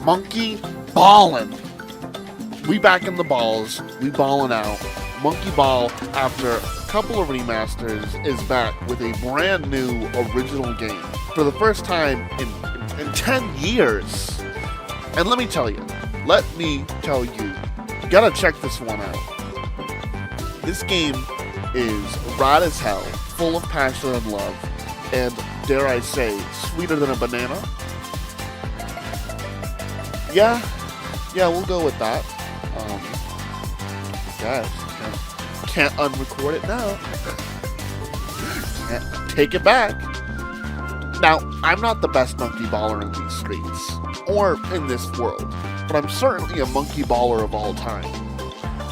Monkey Ballin. We back in the balls. We ballin' out. Monkey Ball, after a couple of remasters, is back with a brand new original game for the first time in 10 years. And let me tell you, you gotta check this one out. This game is rad as hell, full of passion and love, and dare I say, sweeter than a banana. Yeah, we'll go with that. Guys, can't unrecord it now. Can't take it back. Now, I'm not the best monkey baller in these streets, or in this world, but I'm certainly a monkey baller of all time.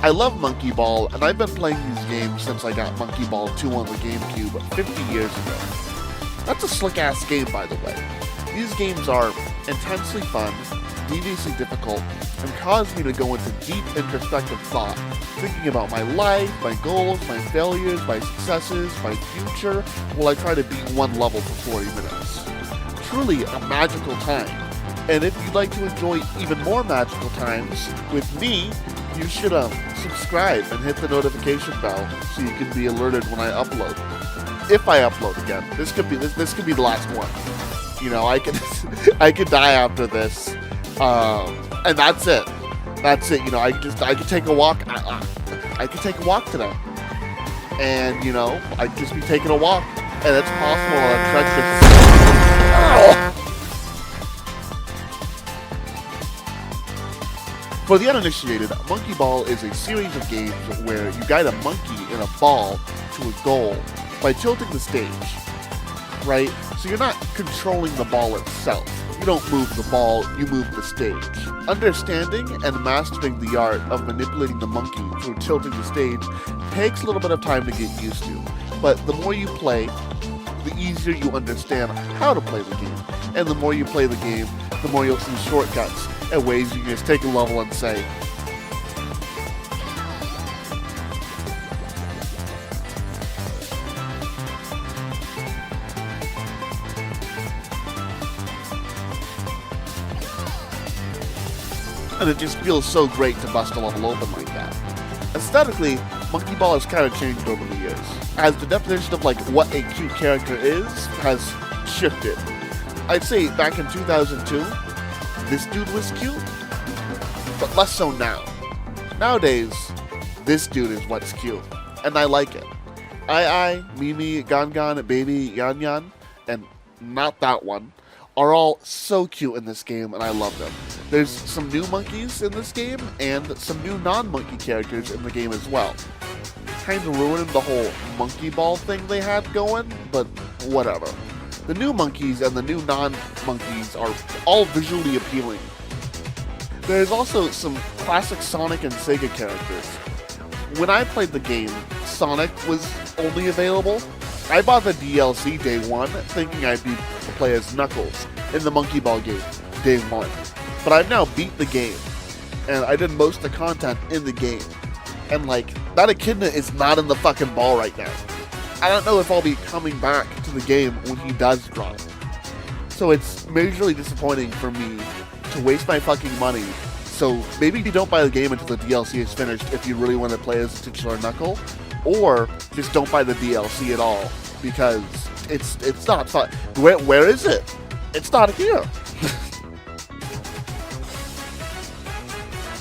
I love Monkey Ball, and I've been playing these games since I got Monkey Ball 2 on the GameCube 50 years ago. That's a slick-ass game, by the way. These games are intensely fun, deviously difficult, and cause me to go into deep introspective thought, thinking about my life, my goals, my failures, my successes, my future, while I try to beat one level for 40 minutes. Truly a magical time. And if you'd like to enjoy even more magical times with me, you should subscribe and hit the notification bell so you can be alerted when I upload. If I upload again, this could be the last one. You know, I could die after this. And that's it. You know, I could take a walk. I could take a walk today, and you know, I'd just be taking a walk, and it's possible that For the uninitiated, Monkey Ball is a series of games where you guide a monkey in a ball to a goal by tilting the stage. Right? So you're not controlling the ball itself. You don't move the ball, you move the stage. Understanding and mastering the art of manipulating the monkey through tilting the stage takes a little bit of time to get used to, but the more you play, the easier you understand how to play the game. And the more you play the game, the more you'll see shortcuts and ways you can just take a level and say, and it just feels so great to bust a level open like that. Aesthetically, Monkey Ball has kind of changed over the years, as the definition of like what a cute character is has shifted. I'd say back in 2002, this dude was cute, but less so now. Nowadays, this dude is what's cute, and I like it. I, Mimi, Gan, Baby, Yan, and not that one, are all so cute in this game, and I love them. There's some new monkeys in this game, and some new non-monkey characters in the game as well. Kinda ruining the whole Monkey Ball thing they had going, but whatever. The new monkeys and the new non-monkeys are all visually appealing. There's also some classic Sonic and Sega characters. When I played the game, Sonic was only available. I bought the DLC day one, thinking I'd be to play as Knuckles in the Monkey Ball game day one. But I've now beat the game, and I did most of the content in the game. And like, that echidna is not in the fucking ball right now. I don't know if I'll be coming back to the game when he does drop. So it's majorly disappointing for me to waste my fucking money. So maybe you don't buy the game until the DLC is finished if you really want to play as a titular Knuckle, or just don't buy the DLC at all, because it's not fun. Where is it? It's not here.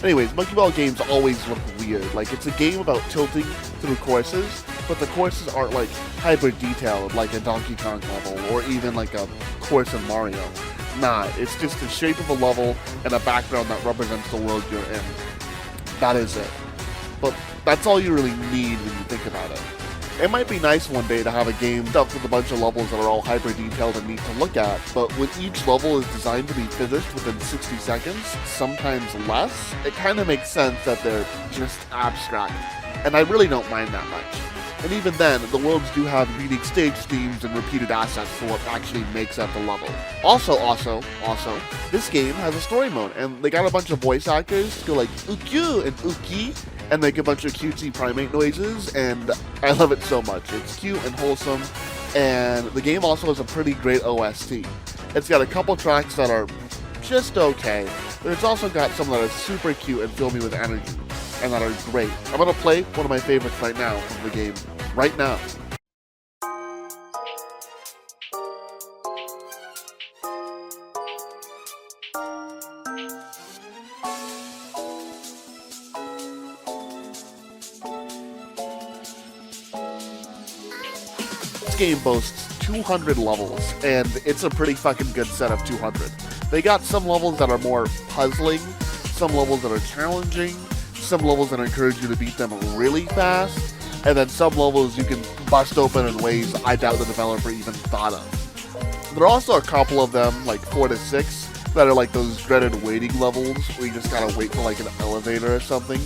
Anyways, Monkey Ball games always look weird. Like, it's a game about tilting through courses, but the courses aren't like hyper detailed like a Donkey Kong level or even like a course in Mario. Nah, it's just the shape of a level and a background that represents the world you're in. That is it. But that's all you really need when you think about it. It might be nice one day to have a game stuffed with a bunch of levels that are all hyper detailed and neat to look at, but when each level is designed to be finished within 60 seconds, sometimes less, it kind of makes sense that they're just abstract. And I really don't mind that much. And even then, the worlds do have unique stage themes and repeated assets for what actually makes up the level. Also, this game has a story mode, and they got a bunch of voice actors to go like "Ukyu" and "Uki," and make a bunch of cutesy primate noises, and I love it so much. It's cute and wholesome, and the game also has a pretty great OST. It's got a couple tracks that are just okay, but it's also got some that are super cute and fill me with energy, and that are great. I'm gonna play one of my favorites right now from the game, right now. This game boasts 200 levels, and it's a pretty fucking good set of 200. They got some levels that are more puzzling, some levels that are challenging, some levels that encourage you to beat them really fast, and then some levels you can bust open in ways I doubt the developer even thought of. There are also a couple of them, like 4 to 6, that are like those dreaded waiting levels where you just gotta wait for like an elevator or something.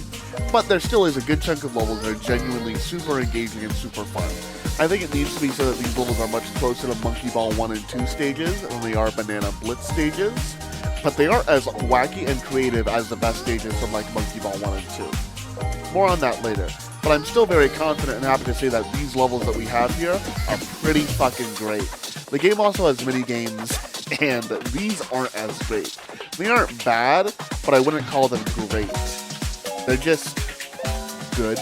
But there still is a good chunk of levels that are genuinely super engaging and super fun. I think it needs to be said that these levels are much closer to Monkey Ball 1 and 2 stages than they are Banana Blitz stages, but they aren't as wacky and creative as the best stages from like Monkey Ball 1 and 2. More on that later, but I'm still very confident and happy to say that these levels that we have here are pretty fucking great. The game also has mini games, and these aren't as great. They aren't bad, but I wouldn't call them great. They're just good,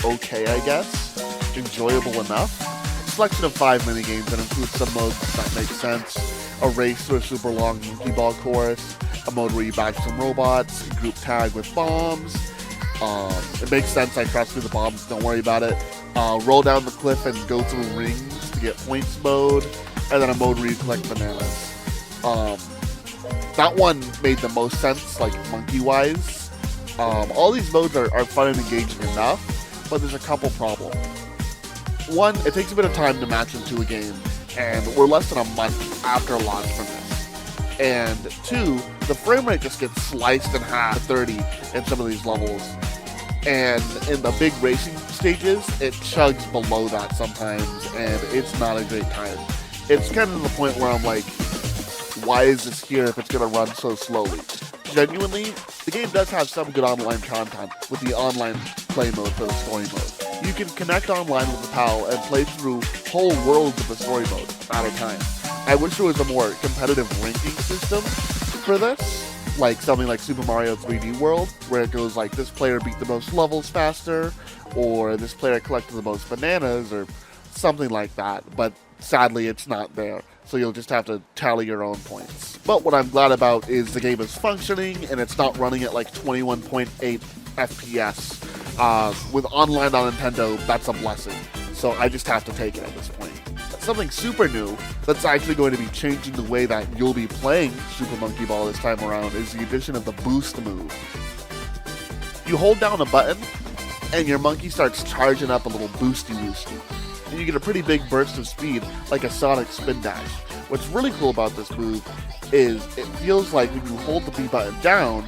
okay I guess, enjoyable enough. A selection of 5 minigames that include some modes that make sense, a race through a super long Monkey Ball course, a mode where you bash some robots, group tag with bombs. It makes sense, I trust through the bombs, don't worry about it. Roll down the cliff and go through rings to get points mode, and then a mode where you collect bananas. That one made the most sense, like monkey-wise. All these modes are fun and engaging enough, but there's a couple problems. One, it takes a bit of time to match into a game, and we're less than a month after launch from this. And 2, the frame rate just gets sliced in half to 30 in some of these levels. And in the big racing stages, it chugs below that sometimes, and it's not a great time. It's kind of the point where I'm like, why is this here if it's going to run so slowly? Genuinely, the game does have some good online content with the online play mode for the story mode. You can connect online with a pal and play through whole worlds of the story mode at a time. I wish there was a more competitive ranking system for this, like something like Super Mario 3D World, where it goes like this player beat the most levels faster, or this player collected the most bananas, or something like that, but sadly it's not there, so you'll just have to tally your own points. But what I'm glad about is the game is functioning, and it's not running at like 21.8 FPS. With online on Nintendo, that's a blessing, so I just have to take it at this point. Something super new that's actually going to be changing the way that you'll be playing Super Monkey Ball this time around is the addition of the boost move. You hold down a button, and your monkey starts charging up a little boosty-woosty, and you get a pretty big burst of speed, like a Sonic spin dash. What's really cool about this move is it feels like when you hold the B button down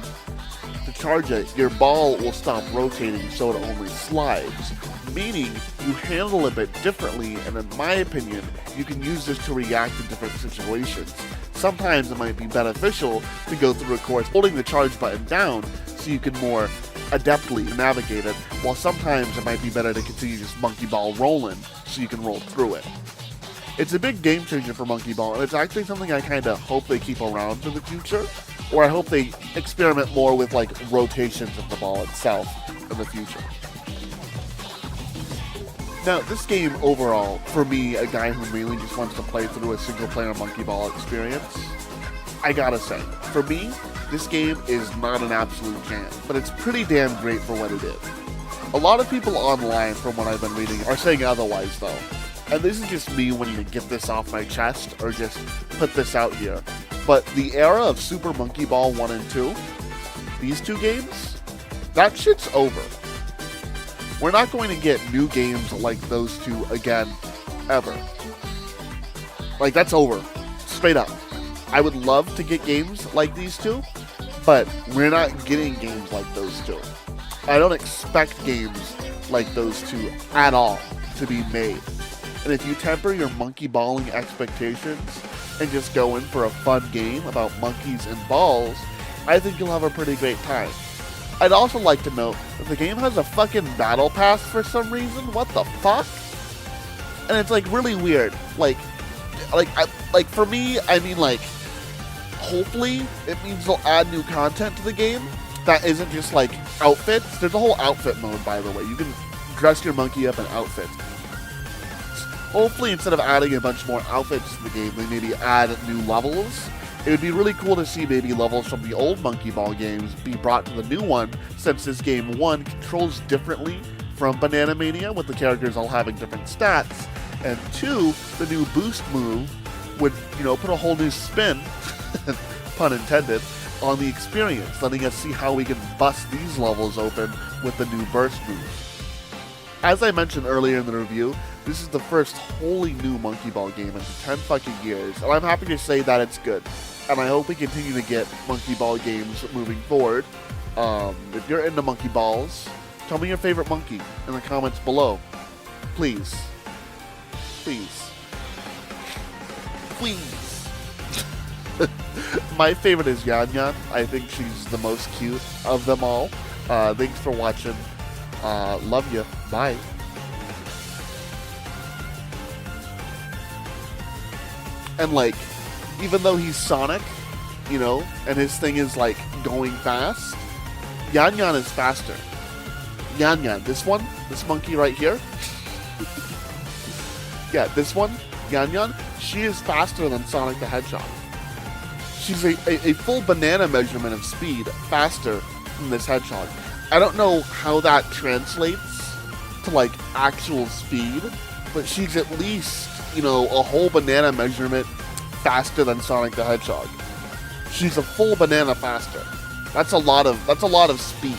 to charge it, your ball will stop rotating so it only slides, meaning you handle it a bit differently, and in my opinion, you can use this to react to different situations. Sometimes it might be beneficial to go through a course holding the charge button down so you can more adeptly navigate it, while sometimes it might be better to continue just Monkey Ball rolling so you can roll through it. It's a big game changer for Monkey Ball, and it's actually something I kind of hope they keep around for the future, or I hope they experiment more with like rotations of the ball itself in the future. Now, this game overall, for me, a guy who mainly just wants to play through a single-player Monkey Ball experience, I gotta say, for me, this game is not an absolute jam, but it's pretty damn great for what it is. A lot of people online, from what I've been reading, are saying otherwise, though. And this is just me wanting to get this off my chest, or just put this out here. But the era of Super Monkey Ball 1 and 2, these two games, that shit's over. We're not going to get new games like those two again, ever. Like, that's over. Straight up. I would love to get games like these two, but we're not getting games like those two. I don't expect games like those two at all to be made. And if you temper your monkey balling expectations and just go in for a fun game about monkeys and balls, I think you'll have a pretty great time. I'd also like to note that the game has a fucking battle pass for some reason. What the fuck? And it's like really weird. Like for me, I mean, like, Hopefully, it means they'll add new content to the game that isn't just like outfits. There's a whole outfit mode, by the way. You can dress your monkey up in outfits. Hopefully, instead of adding a bunch more outfits to the game, they maybe add new levels. It would be really cool to see maybe levels from the old Monkey Ball games be brought to the new one, since this game, 1, controls differently from Banana Mania, with the characters all having different stats, and 2, the new boost move would, put a whole new spin, pun intended, on the experience, letting us see how we can bust these levels open with the new burst move. As I mentioned earlier in the review, this is the first wholly new Monkey Ball game in 10 fucking years, and I'm happy to say that it's good. And I hope we continue to get Monkey Ball games moving forward. If you're into Monkey Balls, tell me your favorite monkey in the comments below. Please. Please. Please. My favorite is Yan Yan. I think she's the most cute of them all. Thanks for watching. Love you. Bye. And even though he's Sonic, and his thing is going fast, Yan Yan is faster. Yan Yan, this monkey right here. Yeah, this one, Yan Yan, she is faster than Sonic the Hedgehog. She's a full banana measurement of speed faster than this hedgehog. I don't know how that translates to actual speed, but she's at least, a whole banana measurement faster than Sonic the Hedgehog. She's a full banana faster. That's a lot of speed.